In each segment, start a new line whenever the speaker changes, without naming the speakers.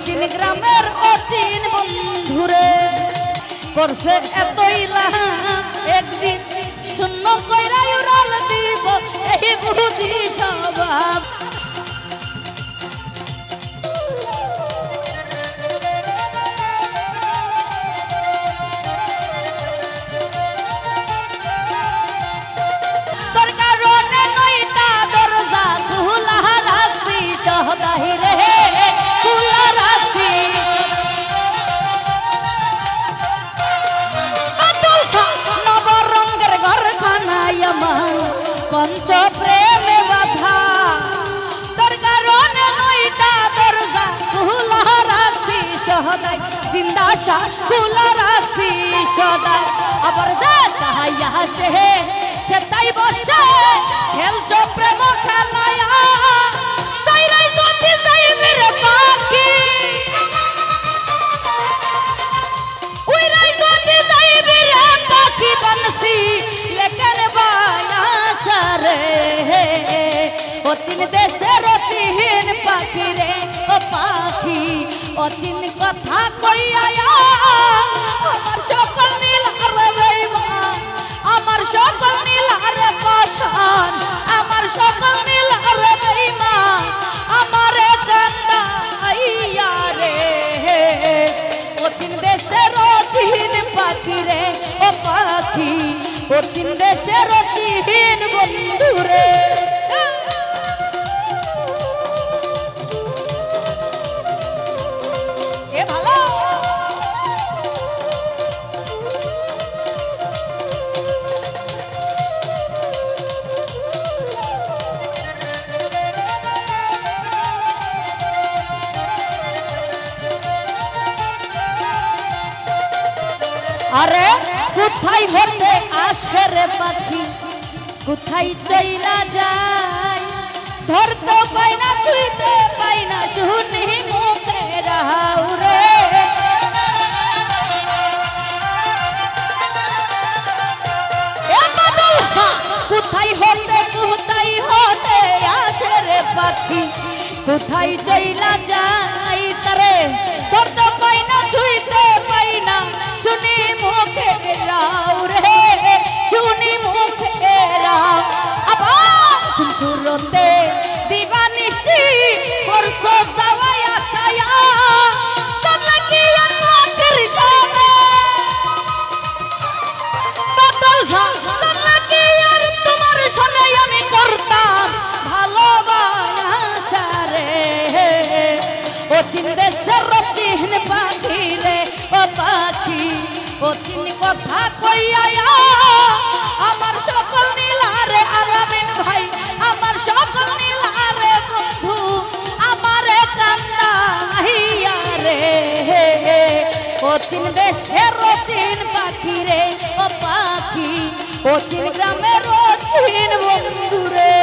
অচিন গ্রামের অচিন বন্ধুরে করছে এতই লাহা একদিন শূন্য কইরা উড়াল দিব এই বুঝি স্বভাব তোর কারণে নয়টা দরজা খোলা রাখছি সহবাহিরে খোলা রাখছি নবরঙ্গের ঘর খানায় আমার পঞ্চ প্রেমে বাধা তোর কারণে নয়টা দরজা খোলা রাখছি সদাই জিন্দাশা খোলা রাখছি সদাই আবার যা তাহাইয়া সে তাই বসে খেলছ প্রেম খেলায়া সাইরাই যদি যাইবি রে পাখি উইরাই যদি যাইবি রে পাখি বনসি লেকেন বায়াসা রে অচিন দেশের অচিন পাখি রে ও পাখি অচিন কথা কইয়া আমার সকল নীল আরে বেঈমান আমার সকল নীল আরে পাশান আমার সকল নীল আরে বেঈমান আমারে কান্দা আইয়া রে অচিন দেশের অচিন পাখি রে ও পাখি অচিন দেশের অচিন বন্ধু রে এ ভালো আরে কোথায় হতে আসে রে পাখি কোথায় চইলা যায় ধরতে পাই না ছুঁইতে পাই না শুনি মুখে রাও রে এ বাদলশা কোথায় হতে আসে রে পাখি কোথায় চইলা যায় তারে ধরতে পাই না ছুঁইতে পাই না শুনি মুখে রাও রে শুনি মুখে রাও আবার সুরতে দিবানিশি করছো যাওয়াই আশায়া তোমরা কি আনকের সামনে বাদল তোমরা কি আর তোমার সনে আমি করতাম ভালোবাসা রে অচিন দেশের অচিন পাখি রে ও পাখি অচিন কথা কইয়া আমার সকল নীলারে আলামিন ভাই আমার সকল নীলারে বন্ধু আমারে কান্না আইয়া রে অচিন দেশের অচিন পাখি রে ও পাখি অচিন গ্রামের অচিন বন্ধু রে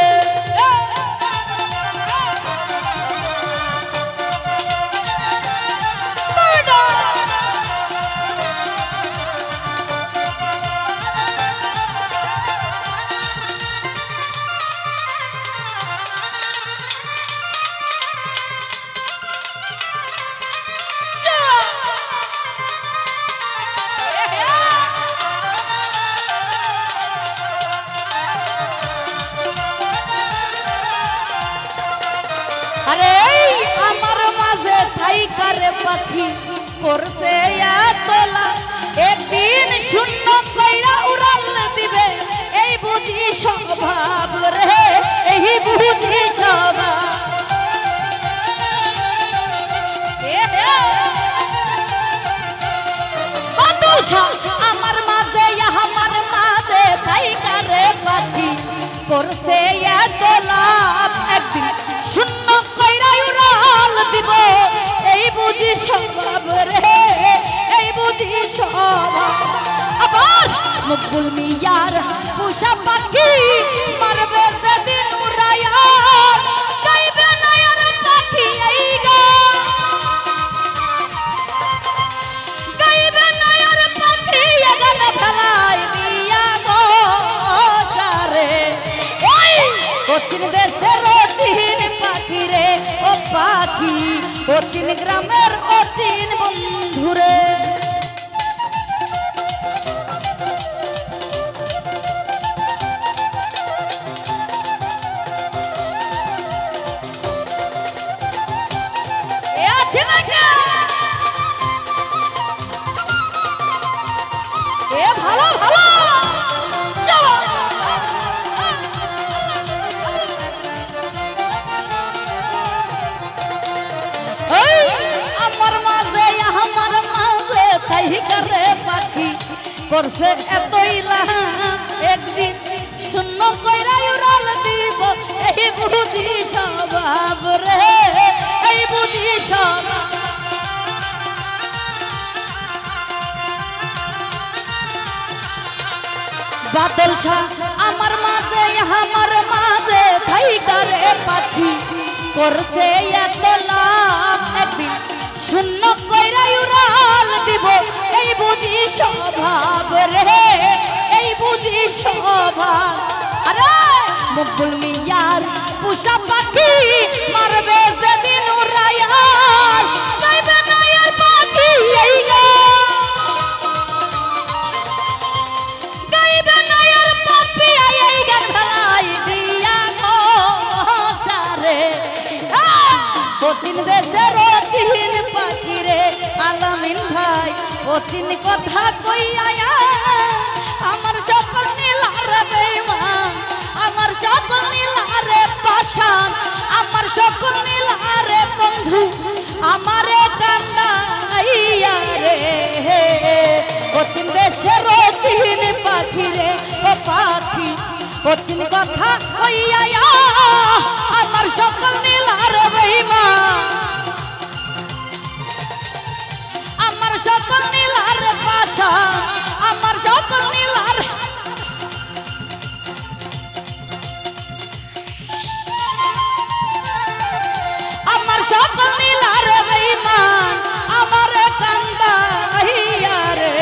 করে পাখি করছে তোলা একদিন শূন্য কইরা উড়াল দিবে এই বুঝি স্বভাব রে এই বুঝি স্বভাব আমার মাঝে তাই করে পাখি করছে তোলা একদিন শূন্য কইরা উড়াল দিব এই বুঝি স্বভাব রে এই বুঝি স্বভাব আবার মকবুল মিয়ার পুষা পাখি মারবে সেদিন উড়াইয়া গাইবে নয়ন পাখি এই গাইবে নয়ন পাখি গান ফেলাই দিয়া গো সারে ওই অচিন দেশের অচিন পাখি রে ও পাখি অচিন গ্রামের অচিন বন্ধুরে ভালো ভালো আমার মাঝে তাই করে পাখি করছে এতই একদিন শূন্য কইরা উড়াল দিব এই বুঝি স্বভাব রে এই বুঝি স্বভাব বাদল শাহ আমার মাঝে তাই করে পাখি করছে এত লাভ একদিন শূন্য কইরা উড়াল দিব এই বুঝি স্বভাব রে এই বুঝি স্বভাব আরে মকবুল মিয়ার পুষা পাখি মারবে যেদিন উড়াইয়ার গাইবে না এর পাখি এই গাইবে না এর পাখি এই গান ভালাই দিয়া গো সারে অচিন দেশের অচিন পাখি রে আলামিন ভাই অচিন কথা কইয়া আমার সকল নীলারে বেঈমান আমার সকল নীলারে পাশান আমার সকল নীলারে বন্ধু আমারে কান্দাইয়া রে অচিন দেশের অচিন পাখি রে ও পাখি অচিন কথা কইয়া আমার সকল নীলারে বেঈমান আমার সকল নীলারে পাশান আমার সকল নীলারে আমার সকল নীলারে বেঈমান আমারে কান্দাইয়া রে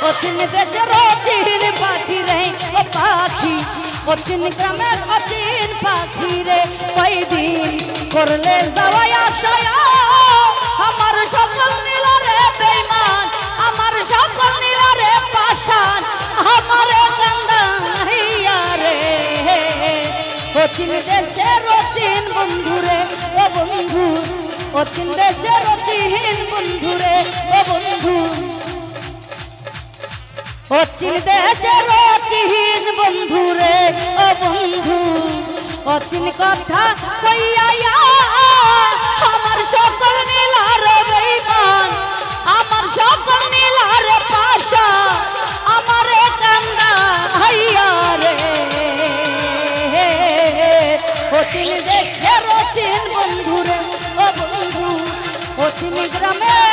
অচিন দেশের অচিন পাখি রে ও পাখি অচিন গ্রামের অচিন পাখি রে কয়দিন করলে যাওয়াই আশায় আমার সকল নীলারে বেঈমান আমার সকল নীলারে পাশান আমারে কান্দাইয়া রে অচিন দেশের অচিন বন্ধুরে ও বন্ধু অচিন দেশের অচিন বন্ধুরে ও বন্ধু অচিন দেশের অচিন বন্ধুরে ও বন্ধু অচিন কথা কইয়া আমার সকল নীলারে বেঈমান আমার সকল নীলারে পাশা আমারে কান্দাইয়া রে অচিন দেশের অচিন বন্ধুরে ও বন্ধু অচিন গ্রামে